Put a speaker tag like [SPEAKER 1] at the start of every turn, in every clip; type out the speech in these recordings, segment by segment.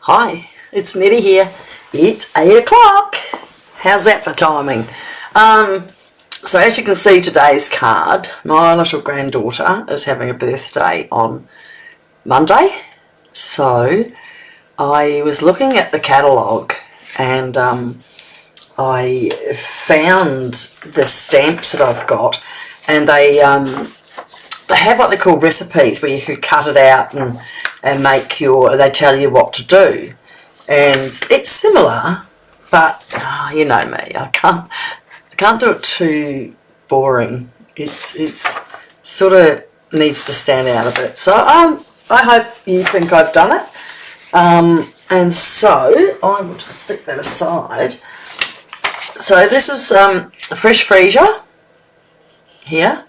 [SPEAKER 1] Hi, it's Nettie here. It's 8 o'clock. How's that for timing? So as you can see today's card, my little granddaughter is having a birthday on Monday. So I was looking at the catalogue and I found the stamps that I've got, and they have what they call recipes where you could cut it out and make they tell you what to do. And it's similar, but you know me, I can't do it too boring. It's sort of needs to stand out a bit. So I hope you think I've done it. And so I will just stick that aside. So this is a fresh freesia here,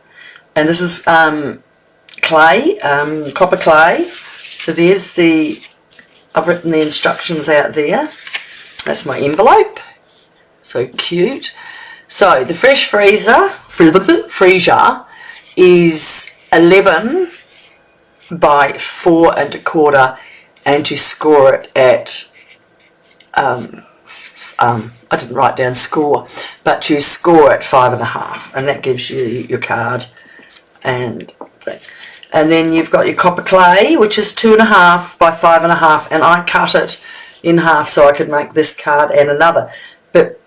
[SPEAKER 1] and this is clay, copper clay. So there's I've written the instructions out there. That's my envelope. So cute. So the fresh freesia is 11 by 4 1/4, and you score it at I didn't write down score, but you score at 5.5, and that gives you your card and that. And then you've got your copper clay, which is 2.5 by 5.5, and I cut it in half so I could make this card and another. But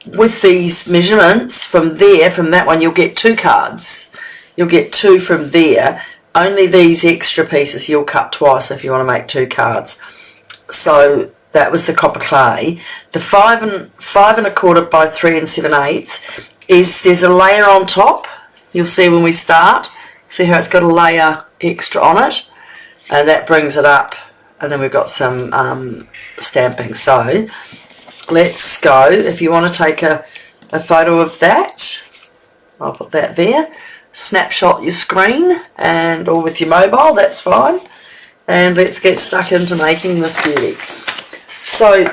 [SPEAKER 1] with these measurements from that one, you'll get 2 cards. You'll get 2 from there. Only these extra pieces you'll cut twice if you want to make 2 cards. So that was the copper clay. The 5 1/4 by 3 7/8 there's a layer on top. You'll see when we start. See how it's got a layer extra on it, and that brings it up. And then we've got some stamping. So let's go. If you want to take a photo of that, I'll put that there. Snapshot your screen or with your mobile, that's fine. And let's get stuck into making this beauty. So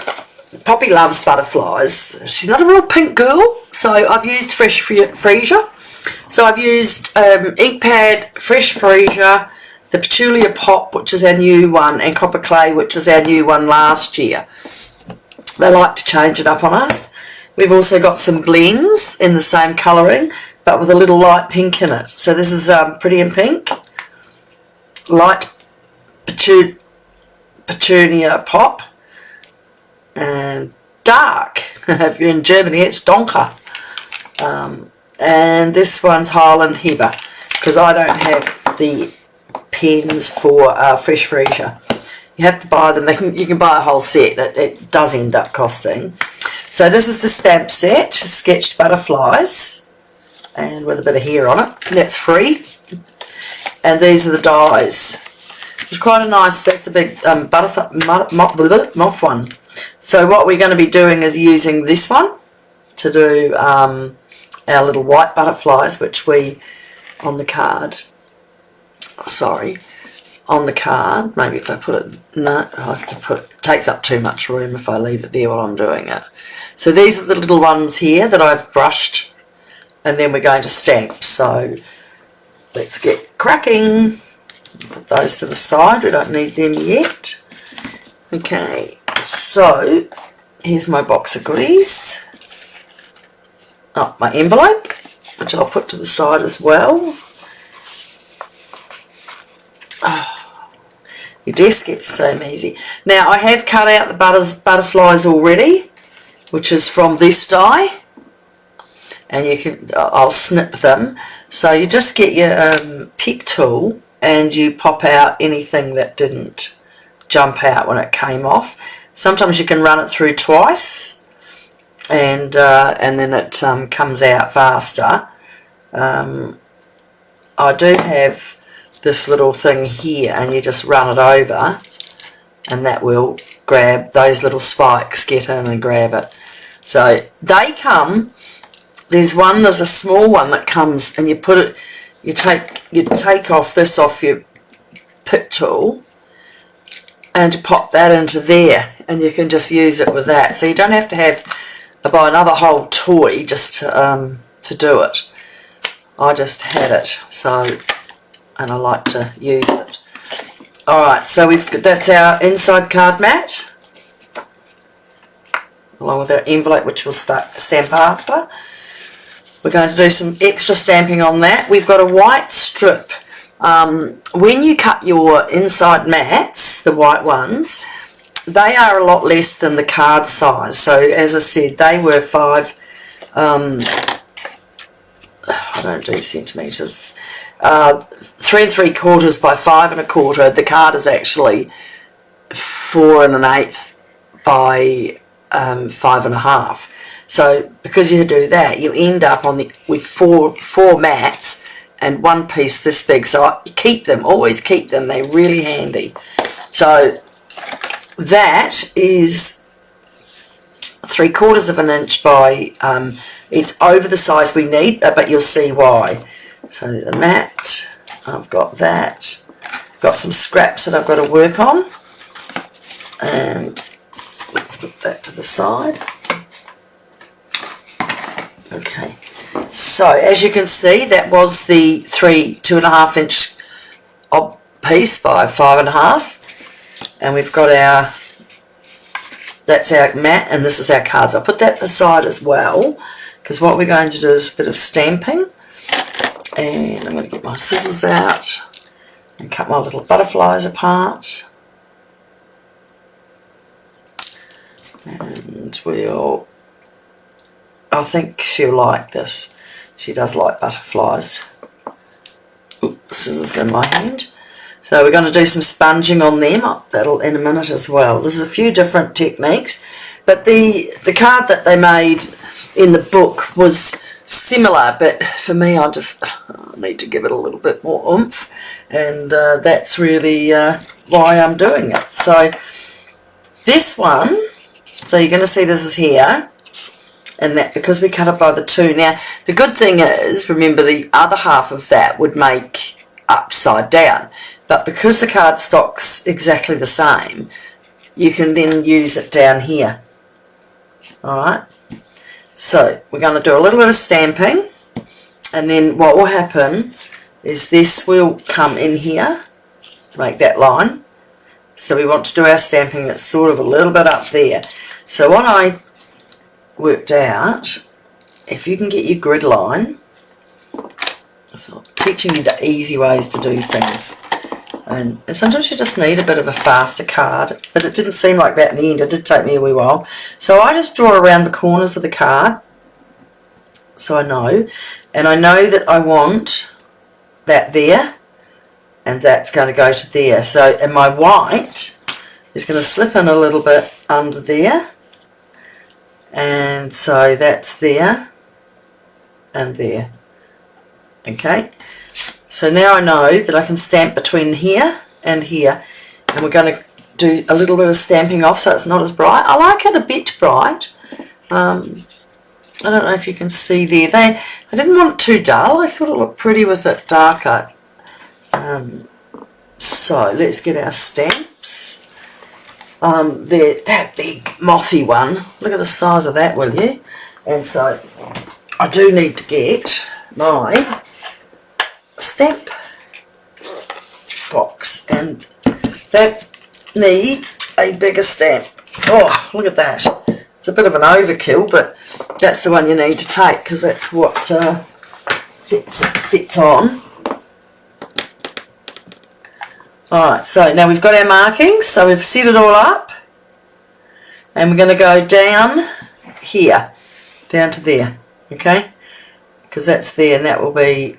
[SPEAKER 1] Poppy loves butterflies. She's not a real pink girl, so I've used fresh freesia. So I've used ink pad, fresh freesia, the Petulia Pop, which is our new one, and copper clay, which was our new one last year. They like to change it up on us. We've also got some blends in the same colouring, but with a little light pink in it. So this is Pretty in Pink, light Petunia Pop, and dark. If you're in Germany, it's Donker. And this one's Highland Heber, because I don't have the pens for fresh freesia. You have to buy them. You can buy a whole set. It does end up costing. So this is the stamp set, sketched butterflies, and with a bit of hair on it. That's free. And these are the dies. It's quite a nice. That's a big moth one. So what we're going to be doing is using this one to do our little white butterflies, which on the card, maybe if I put it, no, I have to it takes up too much room if I leave it there while I'm doing it. So these are the little ones here that I've brushed, and then we're going to stamp. So let's get cracking. Put those to the side, we don't need them yet. Okay, so here's my box of goodies. Oh, my envelope, which I'll put to the side as well. Oh, your desk gets so easy. Now I have cut out the butterflies already, which is from this die, and I'll snip them. So you just get your pick tool and you pop out anything that didn't jump out when it came off. Sometimes you can run it through twice, and then it comes out faster. I do have this little thing here, and you just run it over, and that will grab those little spikes, get in and grab it. So they come. There's a small one that comes, and you put it. You take off this off your pick tool, and you pop that into there, and you can just use it with that. So you don't have to buy another whole toy just to do it. I just had it, and I like to use it. Alright, so that's our inside card mat. along with our envelope, which we'll stamp after. We're going to do some extra stamping on that. We've got a white strip. When you cut your inside mats, the white ones, they are a lot less than the card size. So as I said, they were 5, I don't do centimetres, 3 3/4 by 5 1/4. The card is actually 4 1/8 by 5 1/2. So because you do that, you end up with four mats and one piece this big. So keep them, always keep them. They're really handy. So that is 3/4 of an inch by, it's over the size we need, but you'll see why. So the mat, I've got that. Got some scraps that I've got to work on. And let's put that to the side. Okay, so as you can see, that was the 2.5 inch piece by 5 1/2, and we've got our, that's our mat, and this is our cards. I'll put that aside as well, because what we're going to do is a bit of stamping, and I'm going to get my scissors out and cut my little butterflies apart, and I think she'll like this. She does like butterflies. Oops, scissors in my hand. So we're going to do some sponging on them. That'll in a minute as well. There's a few different techniques, but the card that they made in the book was similar, but for me I need to give it a little bit more oomph, and that's really why I'm doing it. So this one, so you're going to see this is here, and that because we cut it by the 2. Now the good thing is, remember, the other half of that would make upside down, but because the cardstock's exactly the same, you can then use it down here. Alright, so we're going to do a little bit of stamping, and then what will happen is this will come in here to make that line. So we want to do our stamping that's sort of a little bit up there. So what I worked out, if you can get your grid line, so teaching you the easy ways to do things, and sometimes you just need a bit of a faster card, but it didn't seem like that in the end. It did take me a wee while. So I just draw around the corners of the card, so I know, and I know that I want that there, and that's going to go to there. So, and my white is going to slip in a little bit under there, and so that's there and there. Okay, so now I know that I can stamp between here and here, and we're going to do a little bit of stamping off so it's not as bright. I like it a bit bright. I don't know if you can see there. I didn't want it too dull. I thought it looked pretty with it darker. So let's get our stamps. That big mothy one, look at the size of that, will you? And so I do need to get my stamp box, and that needs a bigger stamp. Oh, look at that. It's a bit of an overkill, but that's the one you need to take because that's what fits on. Alright, so now we've got our markings, so we've set it all up, and we're going to go down here, down to there, okay, because that's there, and that will be,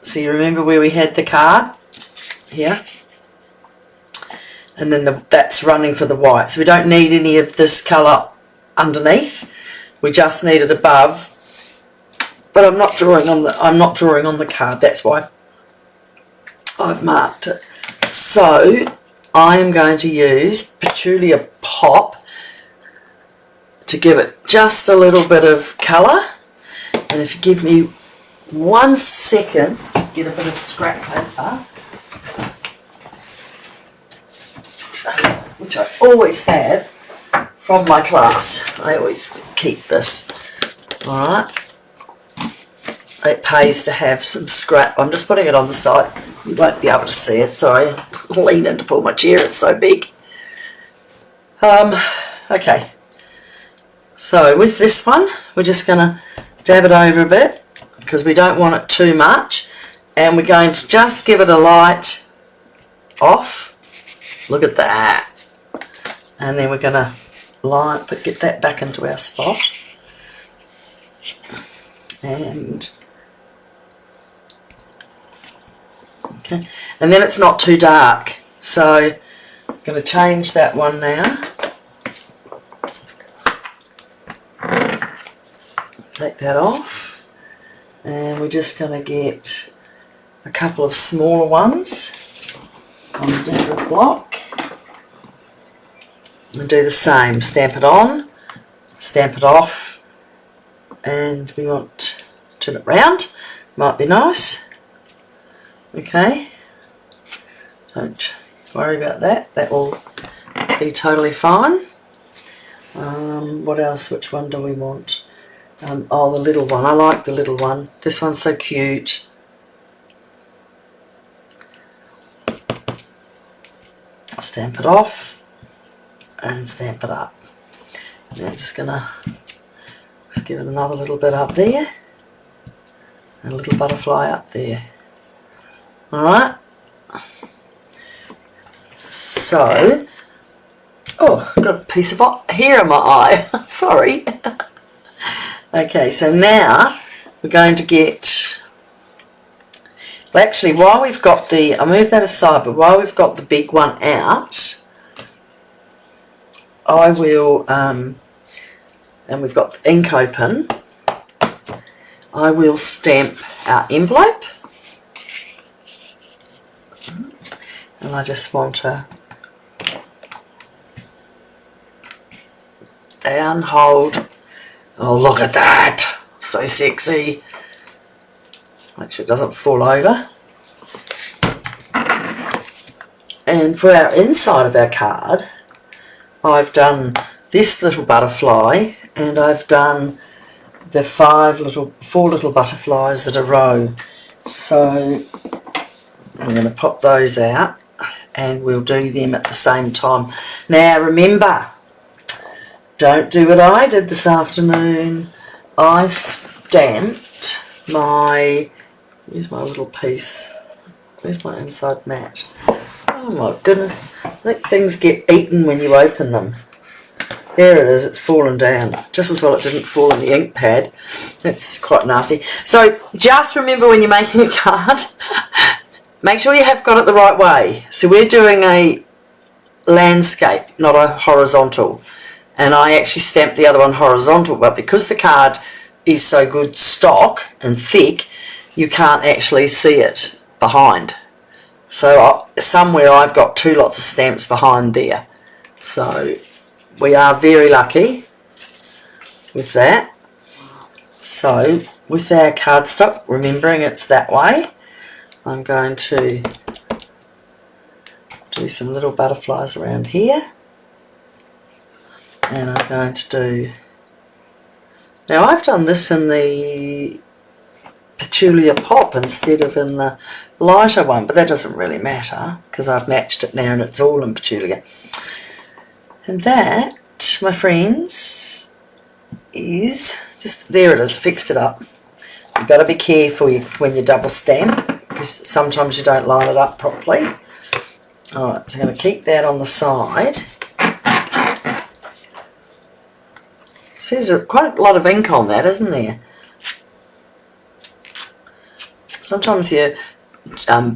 [SPEAKER 1] so you remember where we had the card, here, and then that's running for the white, so we don't need any of this colour underneath, we just need it above, but I'm not drawing on the card, that's why I've marked it. So I am going to use Petulia Pop to give it just a little bit of colour, and if you give me 1 second to get a bit of scrap paper, which I always have from my class, I always keep this. Alright, it pays to have some scrap. I'm just putting it on the side. You won't be able to see it. Sorry, I'm leaning to pull my chair. It's so big. Okay. So with this one, we're just going to dab it over a bit because we don't want it too much, and we're going to just give it a light off. Look at that. And then we're going to get that back into our spot. And okay, and then it's not too dark, so I'm going to change that one now. Take that off, and we're just going to get a couple of smaller ones on the different block and do the same. Stamp it on, stamp it off, and we want to turn it round. Might be nice. Okay, don't worry about that, that will be totally fine. What else? Which one do we want? Oh, the little one. I like the little one. This one's so cute. Stamp it off and stamp it up. Now I'm just gonna give it another little bit up there and a little butterfly up there. Alright, so, oh, I've got a piece of hair in my eye. Sorry. Okay, so now we're going to get, well, actually, while we've got the, I'll move that aside, but while we've got the big one out, I will, and we've got the ink open, I will stamp our envelope. And I just want to down, hold. Oh, look at that. So sexy. Make sure it doesn't fall over. And for our inside of our card, I've done this little butterfly, and I've done the four little butterflies at a row. So I'm going to pop those out, and we'll do them at the same time. Now remember, don't do what I did this afternoon. I stamped my, where's my little piece? Where's my inside mat? Oh my goodness, I think things get eaten when you open them. There it is, it's fallen down. Just as well it didn't fall in the ink pad. It's quite nasty. So just remember when you're making a card, make sure you have got it the right way. So we're doing a landscape, not a horizontal. And I actually stamped the other one horizontal, but because the card is so good stock and thick, you can't actually see it behind. So somewhere I've got two lots of stamps behind there. So we are very lucky with that. So with our cardstock, remembering it's that way, I'm going to do some little butterflies around here. And I'm going to do, now I've done this in the Petulia Pop instead of in the lighter one, but that doesn't really matter because I've matched it now and it's all in Petulia. And that, my friends, is just, there it is, fixed it up. You've got to be careful when you double stamp because sometimes you don't line it up properly. Alright, so I'm going to keep that on the side. So there's quite a lot of ink on that, isn't there? Sometimes your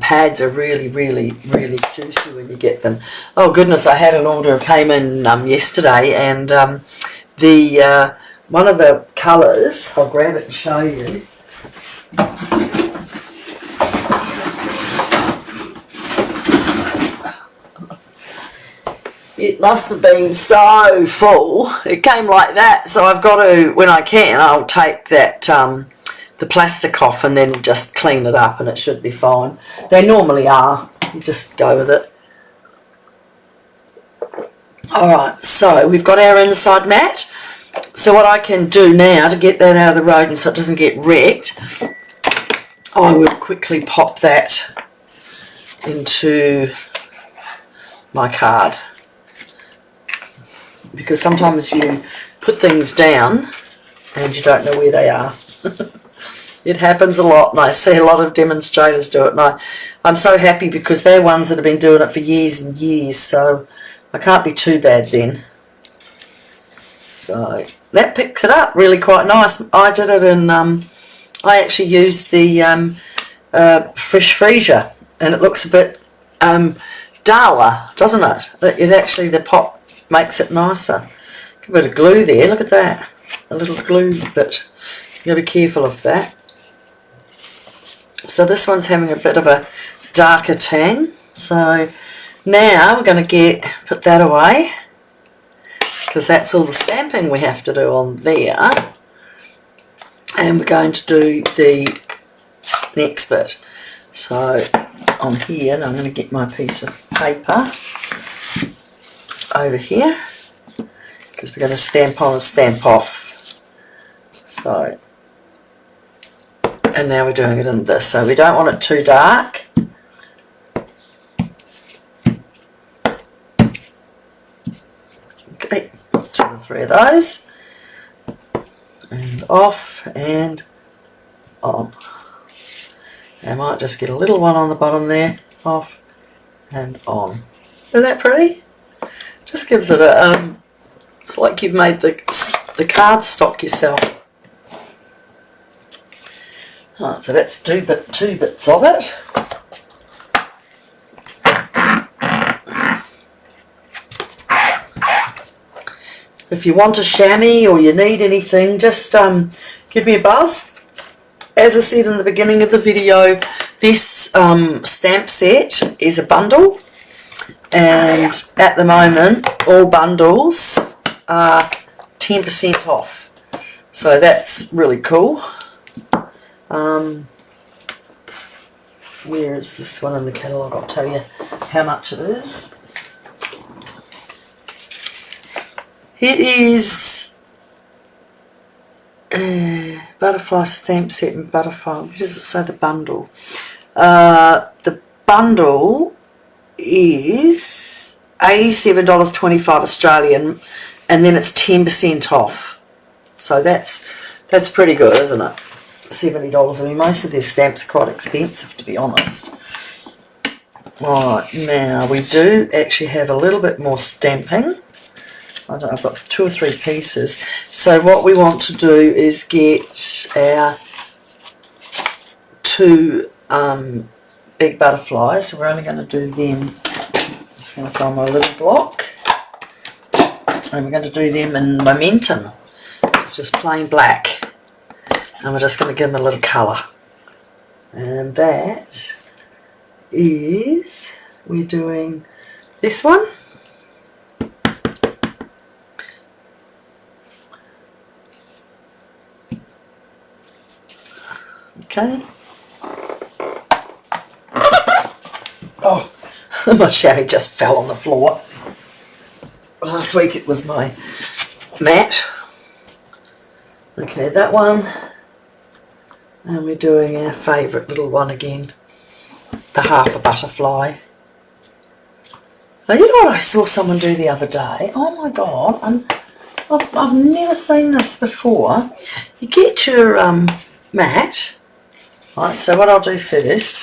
[SPEAKER 1] pads are really, really, really juicy when you get them. Oh goodness, I had an order came in yesterday, and the one of the colours, I'll grab it and show you. It must have been so full. It came like that, so I've got to, when I can, I'll take that the plastic off and then just clean it up and it should be fine. They normally are. You just go with it. Alright, so we've got our inside mat. So what I can do now to get that out of the road and so it doesn't get wrecked, I will quickly pop that into my card. Because sometimes you put things down and you don't know where they are. It happens a lot, and I see a lot of demonstrators do it, and I'm so happy because they're ones that have been doing it for years and years, so I can't be too bad then. So that picks it up really quite nice. I did it in, I actually used the fresh freesia, and it looks a bit duller, doesn't it? It actually, the pop makes it nicer. A bit of glue there, look at that, a little glue bit. You gotta be careful of that. So this one's having a bit of a darker tan. So now we're going to put that away, because that's all the stamping we have to do on there. And we're going to do the next bit. So on here, and I'm going to get my piece of paper over here, because we're going to stamp on and stamp off. So, and now we're doing it in this, so we don't want it too dark. Okay, 2 or 3 of those, and off and on. I might just get a little one on the bottom there, off and on. Isn't that pretty? Just gives it a, it's like you've made the cardstock yourself. Right, so that's two bits of it. If you want a chamois or you need anything, just give me a buzz. As I said in the beginning of the video, this stamp set is a bundle, and at the moment all bundles are 10% off. So that's really cool. Where is this one in the catalogue? I'll tell you how much it is. It is butterfly stamp set and butterfly. Where does it say the bundle? The bundle is $87.25 Australian, and then it's 10% off. So that's pretty good, isn't it? $70. I mean, most of their stamps are quite expensive, to be honest. Right, now we do actually have a little bit more stamping. I've got 2 or 3 pieces. So what we want to do is get our 2 big butterflies. So we're only going to do them. Just going to find my little block, and we're going to do them in momentum. It's just plain black. And we're just going to give them a little colour. And that is, we're doing this one. Okay. Oh, my chamois just fell on the floor. Last week it was my mat. Okay, that one. And we're doing our favourite little one again, the half a butterfly. Now, you know what I saw someone do the other day? Oh my God, I've never seen this before. You get your mat, right, so what I'll do first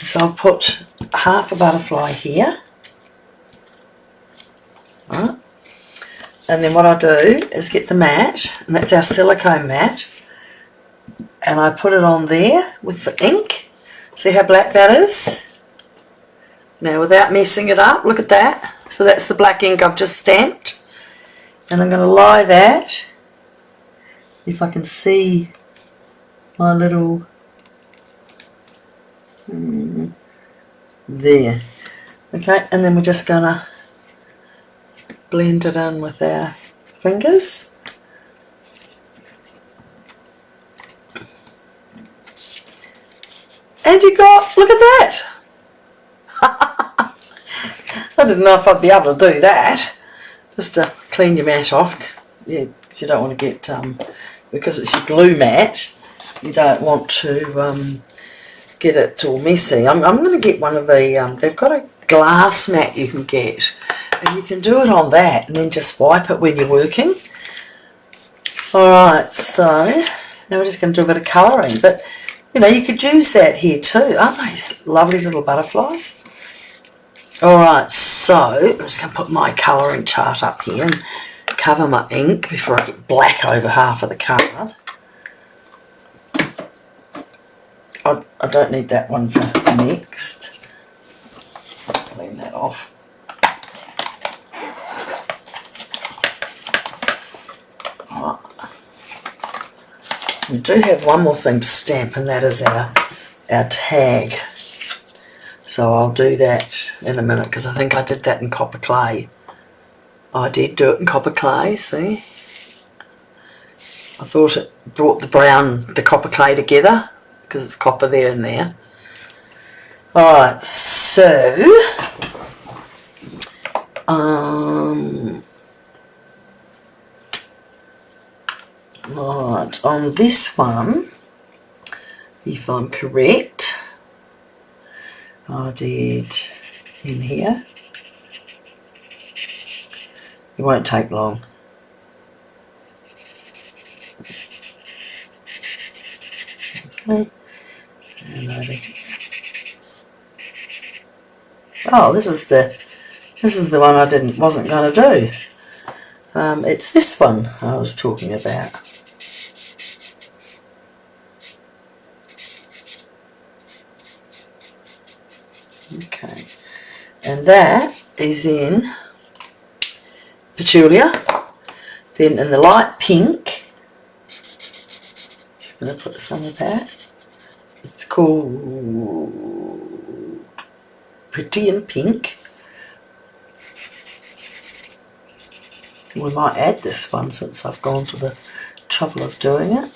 [SPEAKER 1] is I'll put half a butterfly here, right, and then what I'll do is get the mat, and that's our silicone mat, and I put it on there with the ink. See how black that is? Now without messing it up, look at that. So that's the black ink I've just stamped. And I'm going to lie that, if I can see my little, there. Okay, and then we're just going to blend it in with our fingers. And you got, look at that. I didn't know if I'd be able to do that. Just to clean your mat off. Yeah, because you don't want to get, because it's your glue mat, you don't want to get it all messy. I'm going to get one of the, they've got a glass mat you can get. And you can do it on that and then just wipe it when you're working. Alright, so now we're just going to do a bit of colouring, but you know, you could use that here too. Aren't these lovely little butterflies? Alright, so I'm just going to put my colouring chart up here and cover my ink before I get black over half of the card. I don't need that one for next. Clean that off. Right. We do have one more thing to stamp, and that is our tag. So I'll do that in a minute because I think I did that in copper clay. I did do it in copper clay, see? I thought it brought the copper clay together because it's copper there and there. Alright, so right, on this one, if I'm correct, I did in here. It won't take long. Okay. And over here. Oh, this is the one I wasn't going to do. It's this one I was talking about. Okay, and that is in Petulia. Then in the light pink, just going to put some of that. It's called Pretty in Pink. We might add this one since I've gone to the trouble of doing it.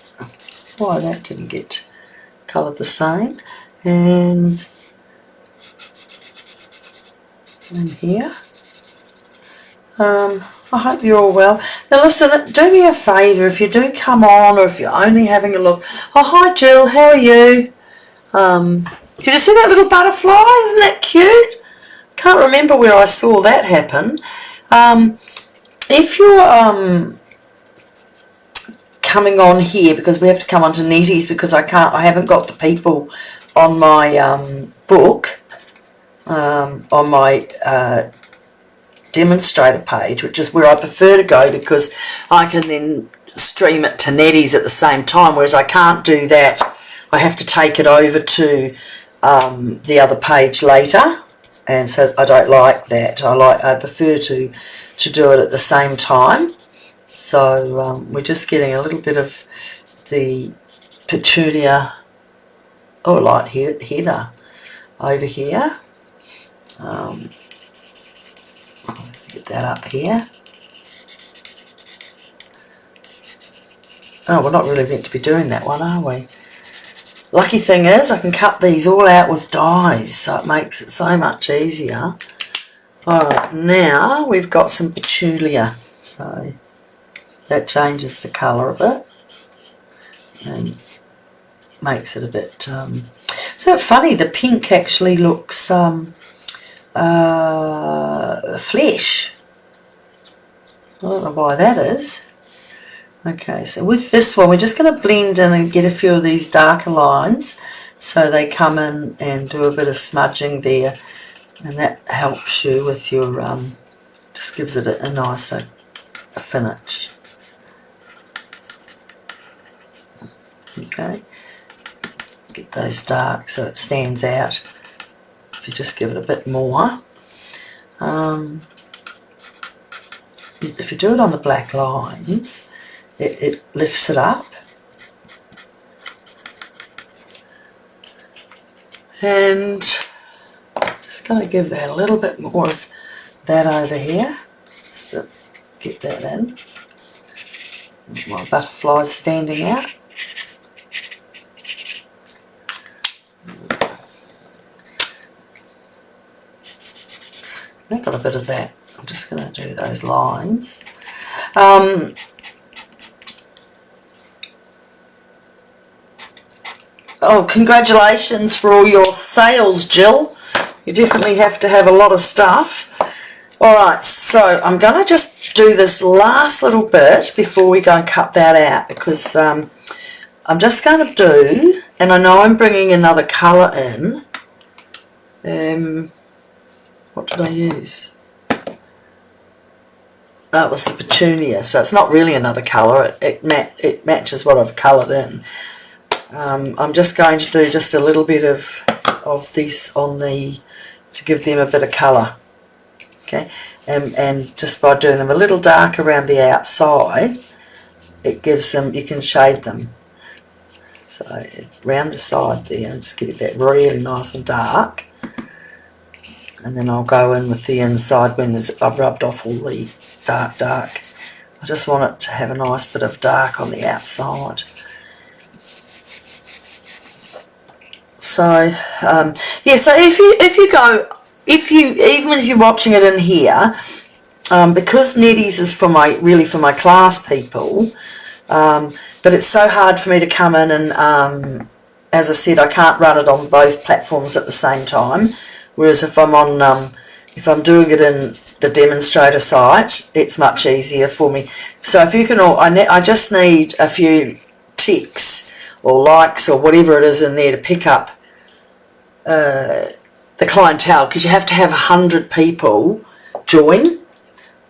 [SPEAKER 1] Why that didn't get coloured the same. And in here. I hope you're all well. Now listen, do me a favour if you do come on, or if you're only having a look. Oh, hi Jill, how are you? Did you see that little butterfly? Isn't that cute? Can't remember where I saw that happen. If you're coming on here, because we have to come onto Nettie's because I haven't got the people on my book, on my demonstrator page, which is where I prefer to go because I can then stream it to Nettie's at the same time, whereas I can't do that. I have to take it over to the other page later, and so I don't like that. I prefer to do it at the same time. So we're just getting a little bit of the Petulia, light heather over here. Get that up here. Oh, we're not really meant to be doing that one, are we? Lucky thing is I can cut these all out with dies, so it makes it so much easier. Alright, now we've got some Petulia, so that changes the colour a bit and makes it a bit... so funny, the pink actually looks flesh. I don't know why that is. Okay, so with this one we're just going to blend in and get a few of these darker lines so they come in and do a bit of smudging there, and that helps you with your just gives it a nicer finish. Okay, get those dark so it stands out. If you just give it a bit more, if you do it on the black lines, it lifts it up. And just going to give that a little bit more of that over here, just to get that in. My butterflies standing out. I've got a bit of that. I'm just going to do those lines. Oh, congratulations for all your sales, Jill. You definitely have to have a lot of stuff. Alright, so I'm going to just do this last little bit before we go and cut that out, because I'm just going to do, and I know I'm bringing another colour in. What did I use? That was the petunia, so it's not really another colour, it matches what I've coloured in. I'm just going to do just a little bit of these on the, to give them a bit of colour. Okay, and just by doing them a little dark around the outside, it gives them, you can shade them. So around the side there, and just get that really nice and dark. And then I'll go in with the inside when I've rubbed off all the dark. I just want it to have a nice bit of dark on the outside. So yeah, so even if you're watching it in here, because Nettie's is really for my class people, but it's so hard for me to come in and, as I said, I can't run it on both platforms at the same time. Whereas if I'm doing it in the demonstrator site, it's much easier for me. So if you can I just need a few ticks or likes or whatever it is in there to pick up the clientele, because you have to have 100 people join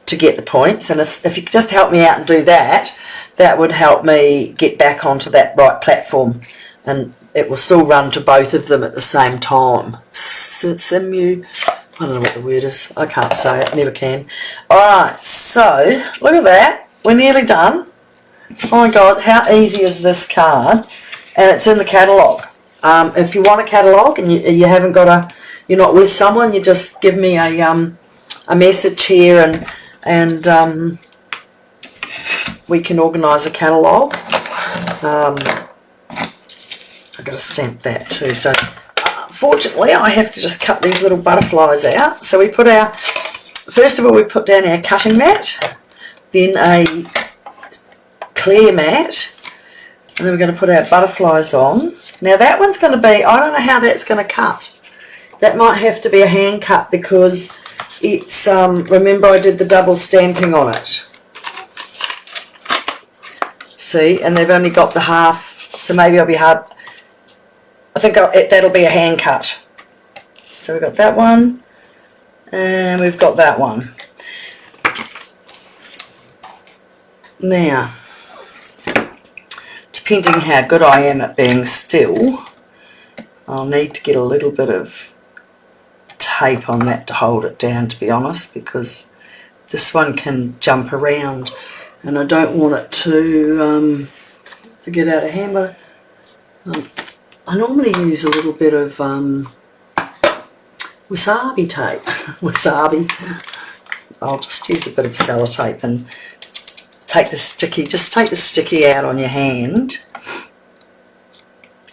[SPEAKER 1] to get the points, and if you could just help me out and do that, that would help me get back onto that right platform, and it will still run to both of them at the same time. Simu, I don't know what the word is, I can't say it, never can. Alright, so look at that, we're nearly done. Oh my god, how easy is this card? And it's in the catalogue. If you want a catalogue and you haven't got you're not with someone, you just give me a message here, and we can organise a catalogue. I've got to stamp that too. So fortunately, I have to just cut these little butterflies out. So we put first of all, we put down our cutting mat, then a clear mat, and then we're going to put our butterflies on. Now that one's going to be, I don't know how that's going to cut. That might have to be a hand cut because it's, remember I did the double stamping on it. See, and they've only got the half, so maybe I'll be hard. I think that'll be a hand cut. So we've got that one, and we've got that one. Now, depending how good I am at being still, I'll need to get a little bit of tape on that to hold it down, to be honest, because this one can jump around and I don't want it to get out of hand. But I normally use a little bit of wasabi tape. Wasabi. I'll just use a bit of sellotape and take the sticky out on your hand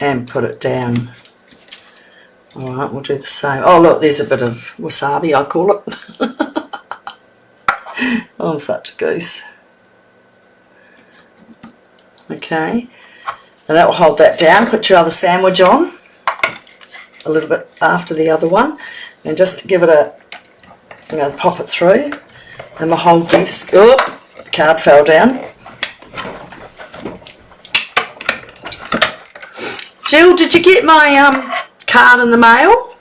[SPEAKER 1] and put it down. Alright, we'll do the same. Oh look, there's a bit of wasabi, I call it. Oh, I'm such a goose. Okay, and that will hold that down. Put your other sandwich on a little bit after the other one, and just to give it a, pop it through, and we'll hold this. Oh, card fell down. Jill, did you get my card in the mail?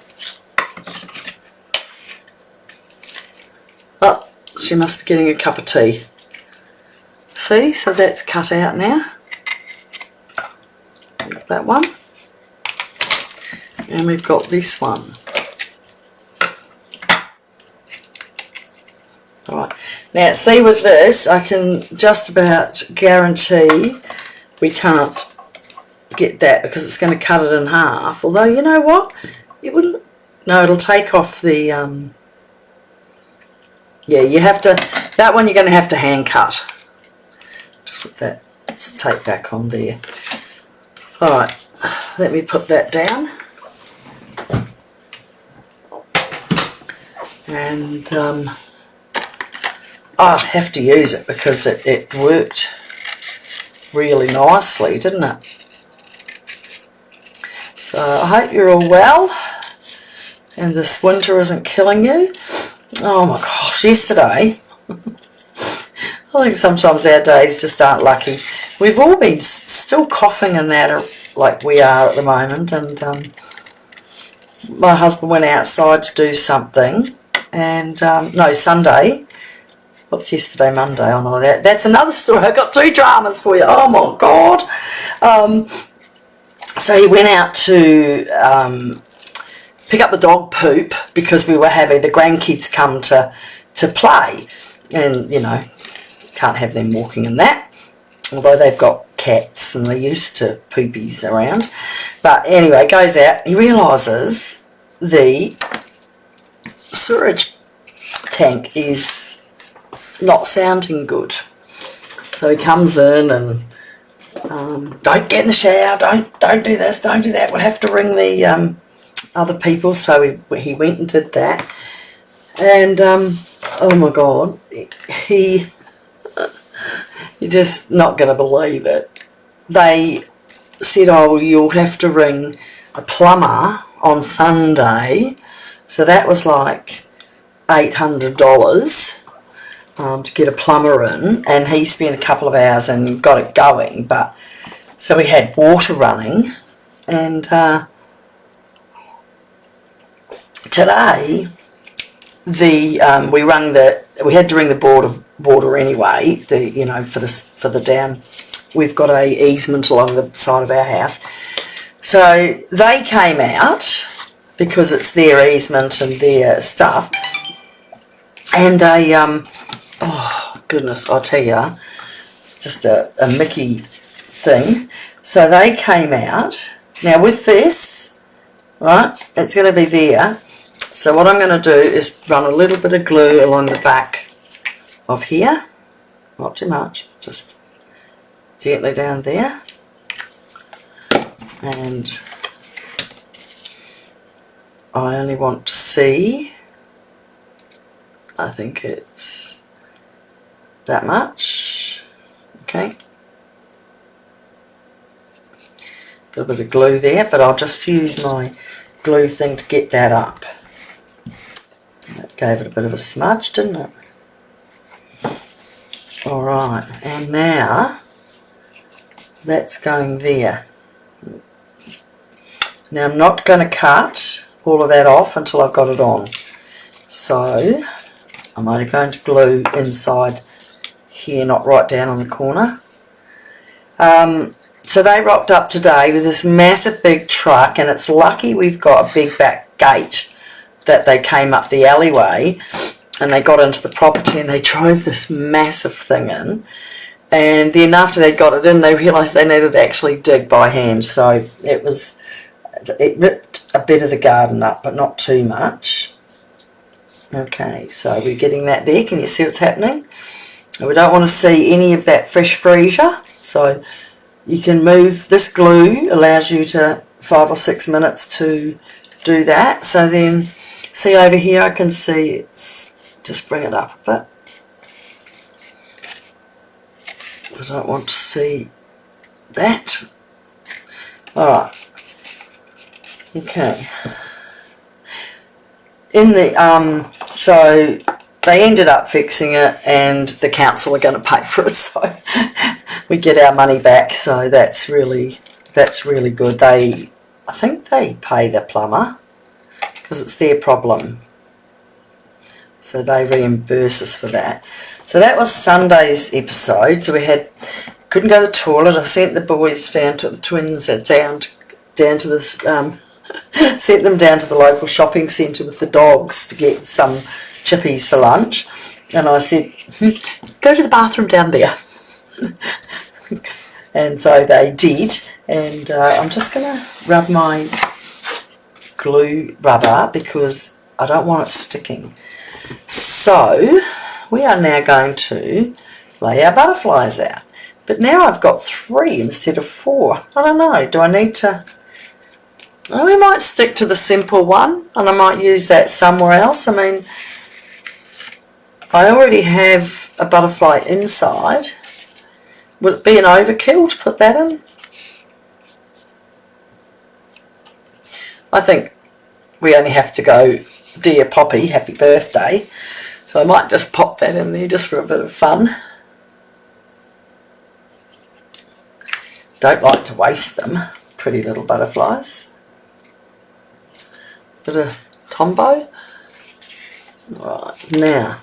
[SPEAKER 1] Oh, she must be getting a cup of tea. See, so that's cut out now. Got that one. And we've got this one. Alright, now see with this, I can just about guarantee we can't get that because it's going to cut it in half. Although, you know what? It wouldn't. No, it'll take off the. Yeah, you have to. That one you're going to have to hand cut. Just put that tape back on there. Alright, let me put that down. And I have to use it because it worked really nicely, didn't it? So I hope you're all well and this winter isn't killing you. Oh my gosh, yesterday, I think sometimes our days just aren't lucky. We've all been still coughing and that, like we are at the moment, and my husband went outside to do something, and no, Sunday. What's yesterday? Monday. Oh no, that's another story. I got 2 dramas for you. Oh my God. So he went out to pick up the dog poop because we were having the grandkids come to play, and you know, can't have them walking in that, although they've got cats and they're used to poopies around. But anyway, goes out, he realises the sewerage tank is not sounding good, so he comes in and don't get in the shower, don't do this, don't do that, we'll have to ring the other people. So he went and did that, and oh my God, you're just not going to believe it. They said, oh, well, you'll have to ring a plumber on Sunday. So that was like $800 to get a plumber in, and he spent a couple of hours and got it going. But so we had water running, and today we had to ring the board of water anyway. For the down, we've got a easement along the side of our house, so they came out because it's their easement and their stuff, and they oh goodness, I'll tell you, it's just a Mickey thing. So they came out. Now with this, right, it's going to be there. So what I'm going to do is run a little bit of glue along the back of here, not too much, just gently down there, and I only want to see, I think it's that much, okay, got a bit of glue there, but I'll just use my glue thing to get that up. That gave it a bit of a smudge, didn't it? Alright, and now that's going there. Now I'm not going to cut all of that off until I've got it on. So I'm only going to glue inside here, not right down on the corner. So they rocked up today with this massive big truck, and it's lucky we've got a big back gate that they came up the alleyway, and they got into the property and they drove this massive thing in, and then after they got it in they realised they needed to actually dig by hand, so it ripped a bit of the garden up, but not too much. Okay, so we're getting that there. Can you see what's happening? We don't want to see any of that fresh freesia, so you can move. This glue allows you to 5 or 6 minutes to do that. So then, see over here, I can see it's, just bring it up a bit. I don't want to see that. Alright. Okay. In the so they ended up fixing it, and the council are going to pay for it, so we get our money back. So that's really good. I think they pay the plumber because it's their problem, so they reimburse us for that. So that was Sunday's episode. So we couldn't go to the toilet. I sent the boys down to the twins down to the sent them down to the local shopping centre with the dogs to get some chippies for lunch, and I said, go to the bathroom down there. And so they did, and I'm just going to rub my glue rubber because I don't want it sticking. So we are now going to lay our butterflies out, but now I've got 3 instead of 4. I don't know, do I need to... Oh, we might stick to the simple one, and I might use that somewhere else. I mean, I already have a butterfly inside. Would it be an overkill to put that in? I think we only have to go, Dear Poppy, happy birthday. So I might just pop that in there just for a bit of fun. Don't like to waste them. Pretty little butterflies. Bit of Tombow. Right, now,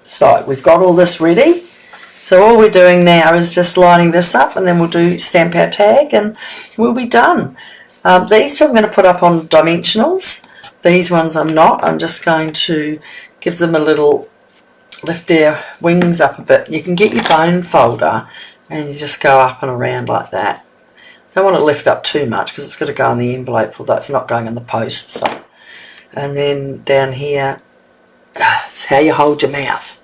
[SPEAKER 1] so we've got all this ready. So all we're doing now is just lining this up, and then we'll do stamp our tag and we'll be done. These two I'm going to put up on dimensionals. These ones I'm not. I'm just going to give them a little, lift their wings up a bit. You can get your bone folder and you just go up and around like that. Don't want to lift up too much because it's got to go in the envelope, although it's not going in the post. So, and then down here, it's how you hold your mouth.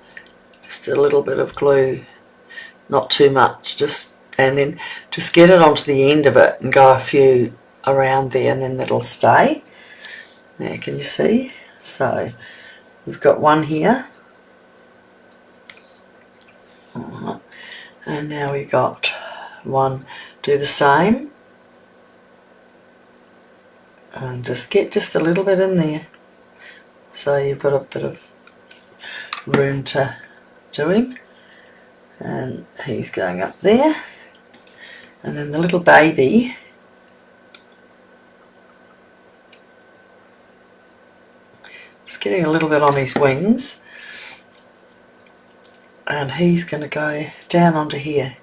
[SPEAKER 1] Just a little bit of glue, not too much, just, and then just get it onto the end of it and go a few around there, and then that'll stay. There, can you see? So we've got one here. Alright. And now we've got one, do the same. And just get just a little bit in there. So you've got a bit of room to do him. And he's going up there. And then the little baby, just getting a little bit on his wings. And he's going to go down onto here.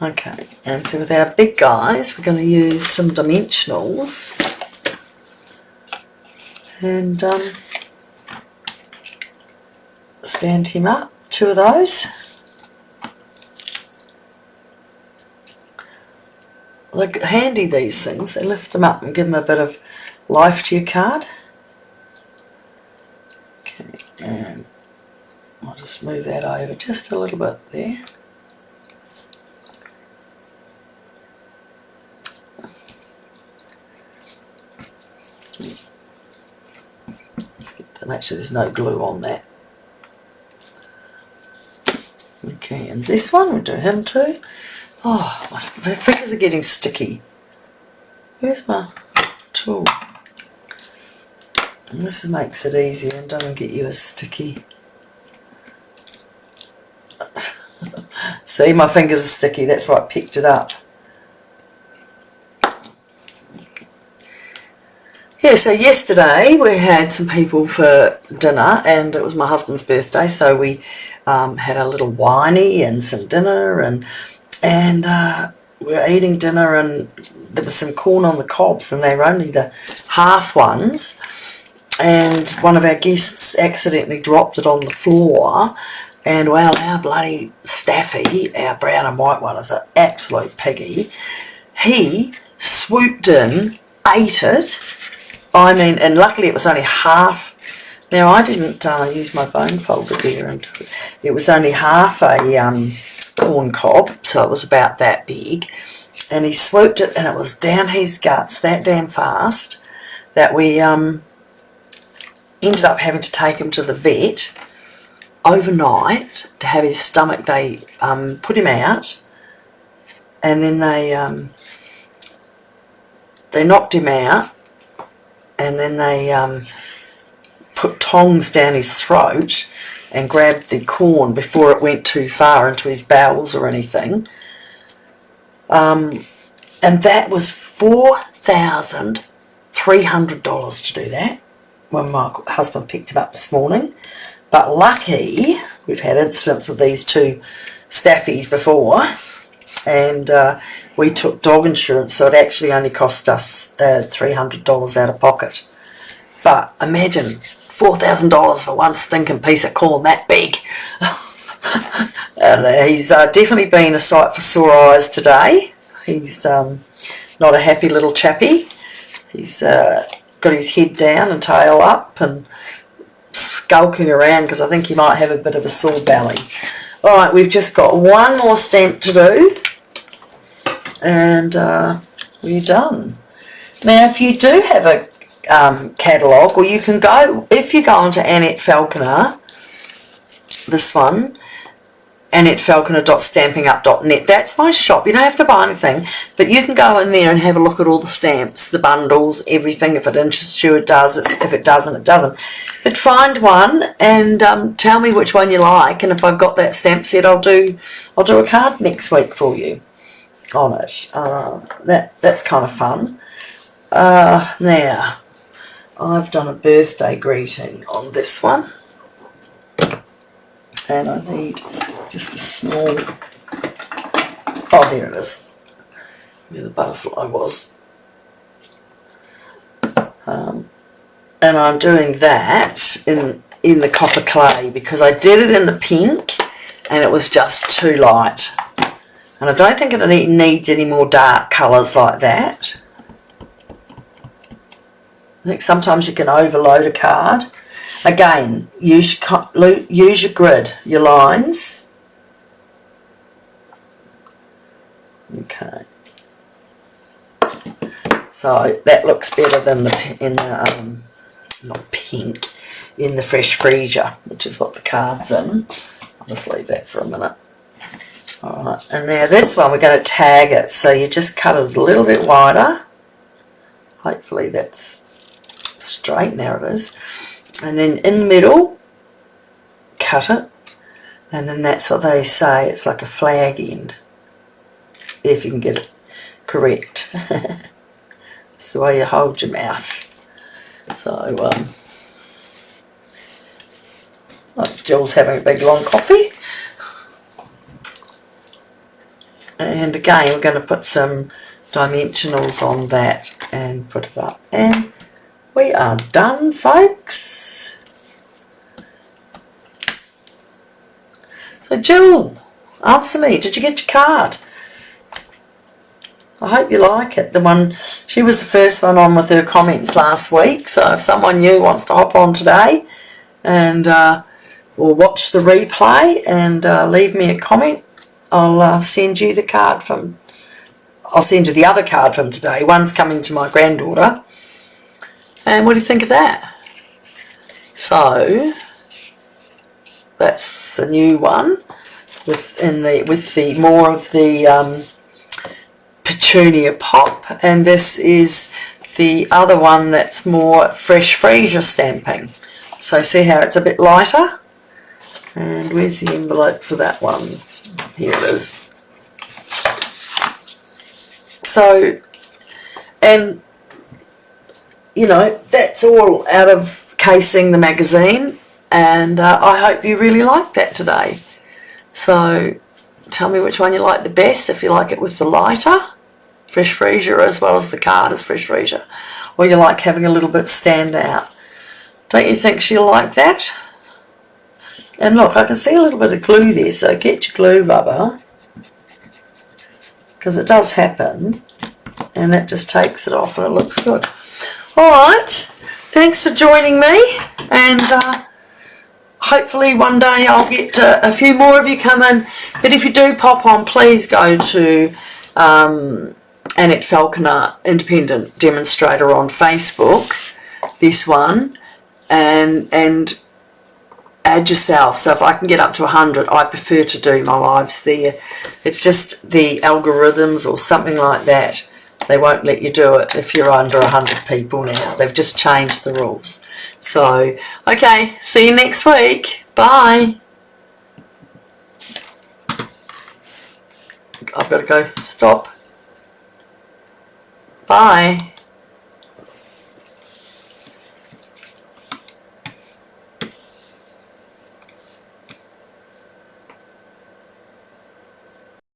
[SPEAKER 1] Okay, and so with our big guys, we're going to use some dimensionals and stand him up, two of those. Look, handy these things, they lift them up and give them a bit of life to your card. Okay, and I'll just move that over just a little bit there. Let's get to make sure there's no glue on that. Okay, and this one, we'll do him too. Oh, my fingers are getting sticky. Where's my tool? And this makes it easier and doesn't get you as sticky. See, my fingers are sticky, that's why I picked it up. Yeah, so yesterday we had some people for dinner, and it was my husband's birthday, so we had a little winey and some dinner, and we were eating dinner, and there was some corn on the cobs, and they were only the half ones, and one of our guests accidentally dropped it on the floor, and well, our bloody Staffy, our brown and white one, is an absolute piggy. He swooped in, ate it. I mean, and luckily it was only half. Now, I didn't use my bone folder there, and it was only half a corn cob, so it was about that big. And he swooped it, and it was down his guts that damn fast that we ended up having to take him to the vet overnight to have his stomach. They put him out, and then they knocked him out. And then they put tongs down his throat and grabbed the corn before it went too far into his bowels or anything. And that was $4,300 to do that when my husband picked him up this morning. But lucky, we've had incidents with these two staffies before, and we took dog insurance, so it actually only cost us $300 out of pocket. But imagine $4,000 for one stinking piece of corn that big. And he's definitely been a sight for sore eyes today. He's not a happy little chappy. He's got his head down and tail up and skulking around because I think he might have a bit of a sore belly. Alright, we've just got one more stamp to do, and we're done. Now, if you do have a catalogue, or you can go, if you go onto Annette Falconer, this one, AnnetteFalconer.stampingup.net. That's my shop. You don't have to buy anything, but you can go in there and have a look at all the stamps, the bundles, everything. If it interests you, it does. If it doesn't, it doesn't. But find one and tell me which one you like, and if I've got that stamp set, I'll do a card next week for you on it. That's kind of fun. Now, I've done a birthday greeting on this one. And I need just a small, oh, there it is, where the butterfly was. And I'm doing that in the copper clay because I did it in the pink and it was just too light. And I don't think it needs any more dark colours like that. I think sometimes you can overload a card. Again, use your grid, your lines. Okay. So that looks better than not pink, in the fresh freezer, which is what the card's in. I'll just leave that for a minute. Alright, and now this one we're going to tag it, so you just cut it a little bit wider. Hopefully that's straight, now it is. And then in the middle, cut it, and then that's what they say, it's like a flag end, if you can get it correct. It's the way you hold your mouth. So, Jill's having a big long coffee. And again, we're going to put some dimensionals on that and put it up. And we are done, folks. So Jill, answer me, did you get your card? I hope you like it. The one, she was the first one on with her comments last week, so if someone new wants to hop on today and or watch the replay and leave me a comment, I'll send you the card from, I'll send you the other card from today. One's coming to my granddaughter. And what do you think of that? So that's the new one with the more of the petunia pop, and this is the other one that's more fresh freezer stamping. So see how it's a bit lighter? And where's the envelope for that one? Here it is. So, and you know, that's all out of Casing the magazine, and I hope you really like that today. So tell me which one you like the best, if you like it with the lighter fresh freezer as well as the card as fresh freezer, or you like having a little bit stand out. Don't you think she'll like that? And look, I can see a little bit of glue there, so get your glue rubber, because it does happen, and that just takes it off and it looks good. Alright, thanks for joining me, and hopefully one day I'll get a few more of you come in. But if you do pop on, please go to Annette Falconer Independent Demonstrator on Facebook, this one, and add yourself. So if I can get up to 100, I prefer to do my lives there. It's just the algorithms or something like that. They won't let you do it if you're under 100 people now. They've just changed the rules. So, okay, see you next week. Bye. I've got to go. Stop. Bye.